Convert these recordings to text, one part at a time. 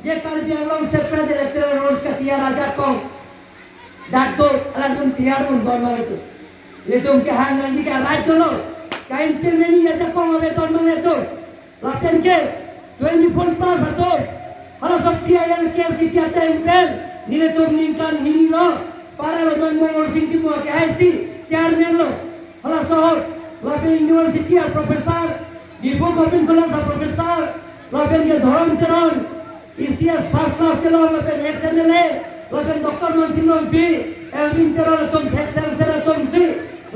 Ye Karbi Anglong separate electoral rolls ka tiar aja kong. Dakto alam tum tiar pun dormang itu. Letum ke hangan di ka right dolo. Kain pilmeni aja kong abe dormang itu. Laten ke 24 plus atau hala sopia yang kes kita tempel. Nile tum ningkan hini lo. Para lo dormang sing timu ke haisi chairman lo. Hala sohor. Lapen university a professor. Dipo gopin kola sa professor. Lapen ke dhoron teron. ICS first class ke lo lapen XMLA. Lapen Dr. Mansinong P. Elvin teron atom Texel sera atom si.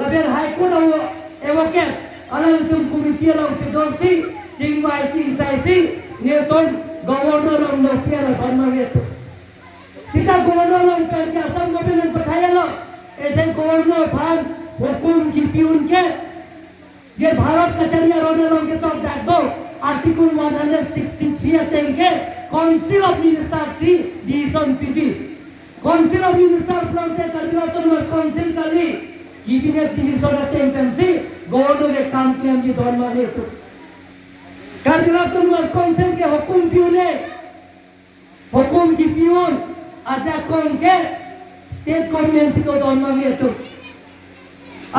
Lapen high court awo evoket. Alam tum committee lo pedonsi. Jingwai jingsai si. Newton governor lo nopia lo dharma veto. Sita governor lo kan asam gopin lo pathaya lo. Ese governor bhan hukum jipiun ke. ये भारत कचरिया रोने लोगे तो देखो article 163 अटेंगे council of ministers सी decision पीटी council of ministers प्रोटे करबिला तो मस काउंसिल कली गिविंग डिसीजन अटेंडेंसी गवर्नर के काम के हम ये दौरमा ने तो करबिला तो मस काउंसिल के हुकुम पिउने हुकुम की पिउन आजा कौन के स्टेट गवर्नमेंट को दौरमा में तो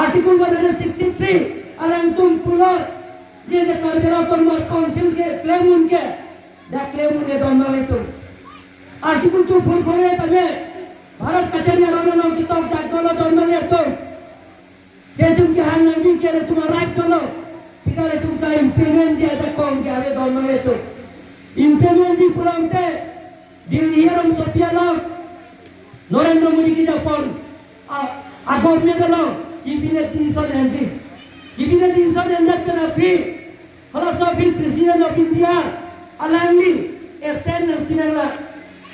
आर्टिकल 163 alang tum pulau dia de Karbi Mas Council ke claim unke da claim unke donmal itu artikel 244 tame Bharat kachariya rona kitab dakolo donmal itu je tum ke hangi ke tumar right dolo sikale tum ka implement je da kom ke ave donmal itu implement di pulante Delhi ram Sophia lo Narendra Modi ki japon a government lo ibine 380 Giving the incident that can appear, philosophy, President of India, Alangli, a sen of Pinala,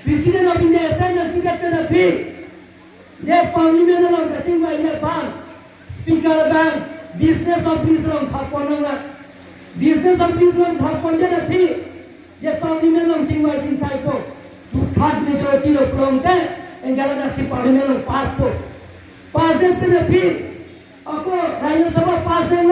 President of India, a sen of Pinala can appear. They parliament of the thing by Nepal, Speaker of Bank, business of Israel, Taponanga, business of Israel, Taponga appear. They parliament of thing by Cycle, to cut majority of Plonte and Galasi parliament of passport. Pass them to the field. Aku Raya Sabha pass them